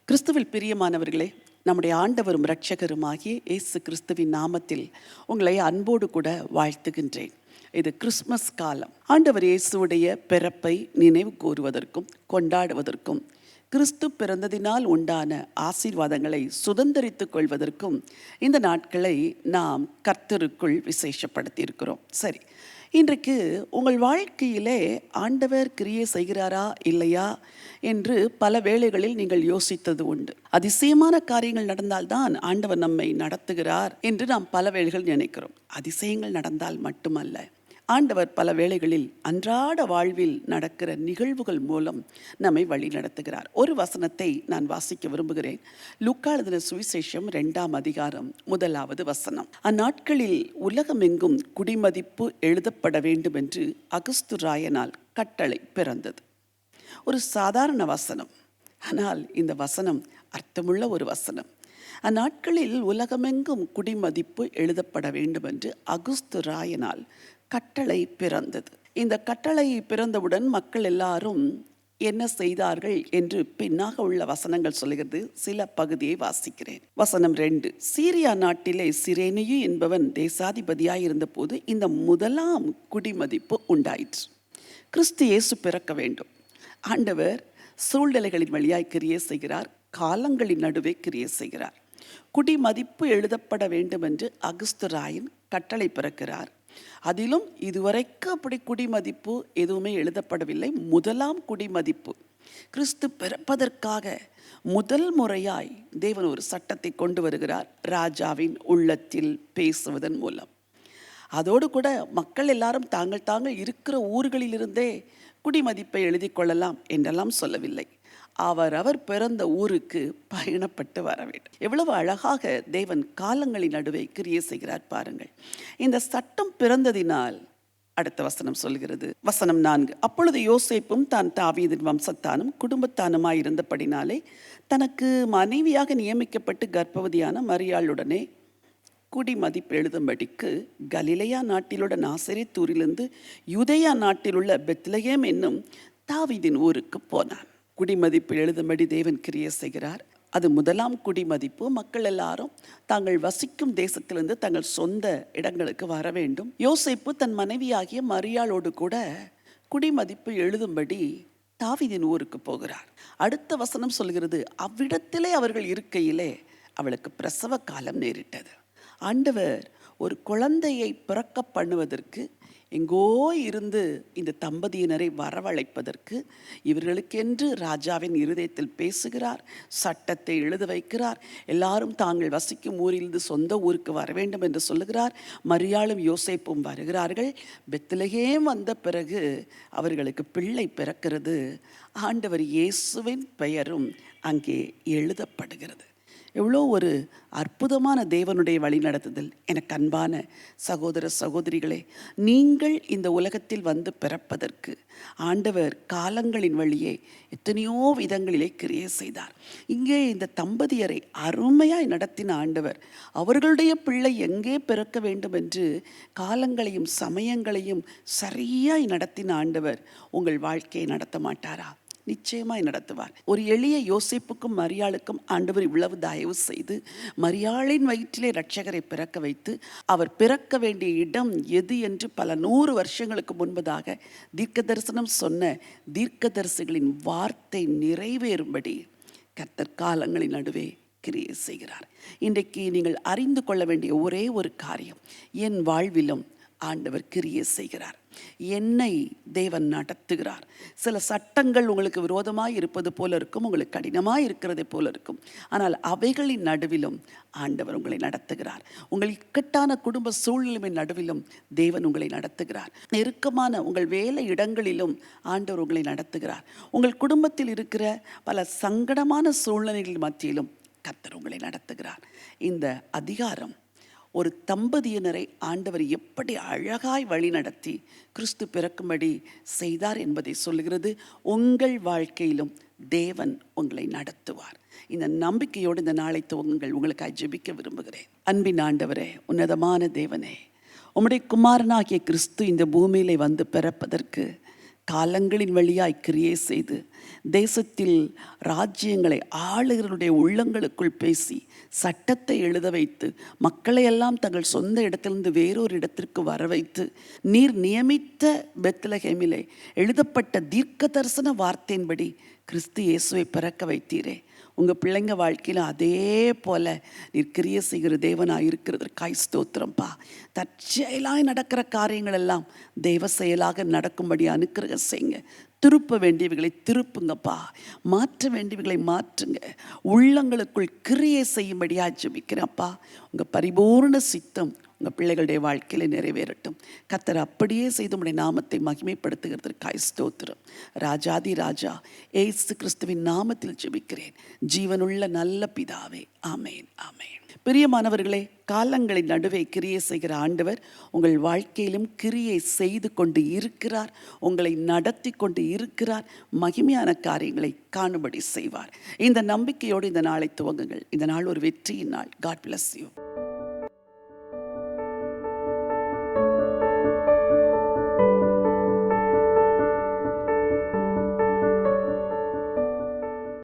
கிறிஸ்துவில் பிரியமானவர்களே, நம்முடைய ஆண்டவரும் இரட்சகருமாகிய இயேசு கிறிஸ்துவின் நாமத்தில் உங்களை அன்போடு கூட வாழ்த்துகின்றேன். இது கிறிஸ்மஸ் காலம். ஆண்டவர் இயேசுடைய பிறப்பை நினைவு கூறுவதற்கும் கொண்டாடுவதற்கும், கிறிஸ்து பிறந்ததினால் உண்டான ஆசீர்வாதங்களை சுதந்திரித்துக் கொள்வதற்கும் இந்த நாட்களை நாம் கர்த்தருக்குள் விசேஷப்படுத்தியிருக்கிறோம். சரி, இன்றைக்கு உங்கள் வாழ்க்கையிலே ஆண்டவர் கிரியை செய்கிறாரா இல்லையா என்று பல வேளைகளில் நீங்கள் யோசித்தது உண்டு. அதிசயமான காரியங்கள் நடந்தால்தான் ஆண்டவர் நம்மை நடத்துகிறார் என்று நாம் பல வேளைகள் நினைக்கிறோம். அதிசயங்கள் நடந்தால் மட்டுமல்ல, ஆண்டவர் பல வேளைகளில் அன்றாட வாழ்வில் நடக்கிற நிகழ்வுகள் மூலம் நம்மை வழி நடத்துகிறார். ஒரு வசனத்தை நான் வாசிக்க விரும்புகிறேன். லூக்கா எழுதின சுவிசேஷம் 2ஆம் அதிகாரம் 1வது வசனம். அந்நாட்களில் உலகமெங்கும் குடிமதிப்பு எழுதப்பட வேண்டும் என்று அகஸ்து ராயனால் கட்டளை பிறந்தது. ஒரு சாதாரண வசனம், ஆனால் இந்த வசனம் அர்த்தமுள்ள ஒரு வசனம். அந்நாட்களில் உலகமெங்கும் குடிமதிப்பு எழுதப்பட வேண்டும் என்று அகஸ்து ராயனால் கட்டளை பிறந்தது. இந்த கட்டளை பிறந்தவுடன் மக்கள் எல்லாரும் என்ன செய்தார்கள் என்று பின்னாக உள்ள வசனங்கள் சொல்கிறது. சில பகுதியை வாசிக்கிறேன். வசனம் 2. சீரியா நாட்டிலே சிரேனியு என்பவன் தேசாதிபதியாயிருந்த போது இந்த முதலாம் குடிமதிப்பு உண்டாயிற்று. கிறிஸ்து இயேசு பிறக்க வேண்டும். ஆண்டவர் சூழ்நிலைகளின் வழியாய் கிரியை செய்கிறார், காலங்களின் நடுவே கிரியை செய்கிறார். குடிமதிப்பு எழுதப்பட வேண்டும் என்று அகஸ்து ராயன் கட்டளை பிறக்கிறார். அதிலும் இதுவரைக்கும் அப்படி குடிமதிப்பு எதுவுமே எழுதப்படவில்லை. முதலாம் குடிமதிப்பு. கிறிஸ்து பிறப்பதற்காக முதல் முறையாய் தேவன் ஒரு சட்டத்தை கொண்டு வருகிறார், ராஜாவின் உள்ளத்தில் பேசுவதன் மூலம். அதோடு கூட மக்கள் எல்லாரும் தாங்கள் இருக்கிற ஊர்களிலிருந்தே குடிமதிப்பை எழுதி கொள்ளலாம் என்றெல்லாம் சொல்லவில்லை. அவர் பிறந்த ஊருக்கு பயணப்பட்டு வர வேண்டும். எவ்வளவு அழகாக தேவன் காலங்களின் நடுவே கிரியை செய்கிறார் பாருங்கள். இந்த சட்டம் பிறந்ததினால் அடுத்த வசனம் சொல்கிறது. வசனம் 4. அப்பொழுது யோசேப்பும் தான் தாவீதின் வம்சத்தானும் குடும்பத்தானுமாயிருந்தபடினாலே தனக்கு மனைவியாக நியமிக்கப்பட்டு கர்ப்பவதியான மரியாளுடனே குடிமதிப்பு எழுதும்படிக்கு கலிலேயா நாட்டிலுள்ள நாசரேத்தூரிலிருந்து யூதேயா நாட்டிலுள்ள பெத்லகேம் என்னும் தாவீதின் ஊருக்கு போனான். குடிமதிப்பு எழுதும்படி தேவன் கிரியை செய்கிறார். அது முதலாம் குடிமதிப்பு. மக்கள் எல்லாரும் தாங்கள் வசிக்கும் தேசத்திலிருந்து தங்கள் சொந்த இடங்களுக்கு வர வேண்டும். யோசேப்பு தன் மனைவியாகிய மரியாளோடு கூட குடிமதிப்பு எழுதும்படி தாவீதின் ஊருக்கு போகிறார். அடுத்த வசனம் சொல்கிறது, அவ்விடத்திலே அவர்கள் இருக்கையிலே அவளுக்கு பிரசவ காலம் நேரிட்டது. ஆண்டவர் ஒரு குழந்தையை பிறக்க பண்ணுவதற்கு எங்கோ இருந்து இந்த தம்பதியினரை வரவழைப்பதற்கு இவர்களுக்கென்று ராஜாவின் இருதயத்தில் பேசுகிறார், சட்டத்தை எழுத வைக்கிறார். எல்லாரும் தாங்கள் வசிக்கும் ஊரிலிருந்து சொந்த ஊருக்கு வர வேண்டும் என்று சொல்லுகிறார். மரியாளும் யோசேப்பும் வருகிறார்கள். பெத்லகேம் வந்த பிறகு அவர்களுக்கு பிள்ளை பிறக்கிறது. ஆண்டவர் இயேசுவின் பெயரும் அங்கே எழுதப்படுகிறது. எவ்வளோ ஒரு அற்புதமான தேவனுடைய வழிநடத்துதல். எனக்கு அன்பான சகோதர சகோதரிகளே, நீங்கள் இந்த உலகத்தில் வந்து பிறப்பதற்கு ஆண்டவர் காலங்களின் வழியே எத்தனையோ விதங்களிலே கிரியை செய்தார். இங்கே இந்த தம்பதியரை அருமையாய் நடத்தின ஆண்டவர் அவர்களுடைய பிள்ளை எங்கே பிறக்க வேண்டும் என்று காலங்களையும் சமயங்களையும் சரியாய் நடத்தின ஆண்டவர் உங்கள் வாழ்க்கையை நடத்த மாட்டாரா? நிச்சயமாய் நடத்துவார். ஒரு எளிய யோசேப்புக்கும் மரியாளுக்கும் ஆண்டவர் இவ்வளவு தயவு செய்து மரியாளின் வயிற்றிலே இரட்சகரை பிறக்க வைத்து, அவர் பிறக்க வேண்டிய இடம் எது என்று பல 100 வருஷங்களுக்கு முன்பதாக தீர்க்க தரிசனம் சொன்ன தீர்க்கதரிசிகளின் வார்த்தை நிறைவேறும்படி கர்த்தர் காலங்களின் நடுவே கிரியை செய்கிறார். இன்றைக்கு நீங்கள் அறிந்து கொள்ள வேண்டிய ஒரே ஒரு காரியம், என் வாழ்விலும் ஆண்டவர் கிரியை செய்கிறார். என்னை தேவன் நடத்துகிறார். சில சட்டங்கள் உங்களுக்கு விரோதமாய் இருப்பது போல இருக்கும், உங்களுக்கு கடினமாய் இருக்கிறதை போல இருக்கும். ஆனால் அவைகளின் நடுவிலும் ஆண்டவர் உங்களை நடத்துகிறார். உங்கள் இக்கட்டான குடும்ப சூழ்நிலையின் நடுவிலும் தேவன் உங்களை நடத்துகிறார். நெருக்கமான உங்கள் வேலை இடங்களிலும் ஆண்டவர் உங்களை நடத்துகிறார். உங்கள் குடும்பத்தில் இருக்கிற பல சங்கடமான சூழ்நிலைகள் மத்தியிலும் கர்த்தர் உங்களை நடத்துகிறார். இந்த அதிகாரம் ஒரு தம்பதியினரை ஆண்டவர் எப்படி அழகாய் வழி நடத்தி கிறிஸ்து பிறக்கும்படி செய்தார் என்பதை சொல்லுகிறது. உங்கள் வாழ்க்கையிலும் தேவன் உங்களை நடத்துவார். இந்த நம்பிக்கையோடு இந்த நாளை துவங்குங்கள். உங்களுக்காக ஜெபிக்க விரும்புகிறேன். அன்பின் ஆண்டவரே, உன்னதமான தேவனே, உம்முடைய குமாரனாகிய கிறிஸ்து இந்த பூமியிலே வந்து பிறப்பதற்கு காலங்களின் வழியாய் கிரியை செய்து தேசத்தில் ராஜ்யங்களை ஆளுகிறவருடைய உள்ளங்களுக்குள் பேசி சட்டத்தை எழுத வைத்து மக்களையெல்லாம் தங்கள் சொந்த இடத்திலிருந்து வேறொரு இடத்திற்கு வர வைத்து நீர் நியமித்த பெத்லகேமிலே எழுதப்பட்ட தீர்க்க தரிசன வார்த்தையின்படி கிறிஸ்து இயேசுவை பிறக்க வைத்தீரே. உங்கள் பிள்ளைங்க வாழ்க்கையில் அதே போல் நீர் கிரியை செய்கிற தேவனாக இருக்கிறதற்காய் ஸ்தோத்திரம்ப்பா. தற்செயலாய் நடக்கிற காரியங்கள் எல்லாம் தெய்வ செயலாக நடக்கும்படி அனுக்கிரகம் செய்யுங்க. திருப்ப வேண்டியவைகளை திருப்புங்கப்பா, மாற்ற வேண்டியவைகளை மாற்றுங்க. உள்ளங்களுக்குள் கிரியை செய்யும்படியாக ஜெபிக்கிறேன்ப்பா. உங்கள் பரிபூர்ண சித்தம் உங்கள் பிள்ளைகளுடைய வாழ்க்கையில் நிறைவேறட்டும். கர்த்தர் அப்படியே செய்து உடைய நாமத்தை மகிமைப்படுத்துகிறதற்காய் ஸ்தோத்திரம். ராஜாதி ராஜா ஏசு கிறிஸ்துவின் நாமத்தில் ஜெபிக்கிறேன் ஜீவனுள்ள நல்ல பிதாவே, ஆமேன் ஆமேன். பிரியமானவர்களே, காலங்களின் நடுவே கிரியை செய்கிற ஆண்டவர் உங்கள் வாழ்க்கையிலும் கிரியை செய்து கொண்டு இருக்கிறார். உங்களை நடத்தி கொண்டு இருக்கிறார். மகிமையான காரியங்களை காணும்படி செய்வார். இந்த நம்பிக்கையோடு இந்த நாளை துவங்குங்கள். இந்த நாள் ஒரு வெற்றியின் நாள். God bless you.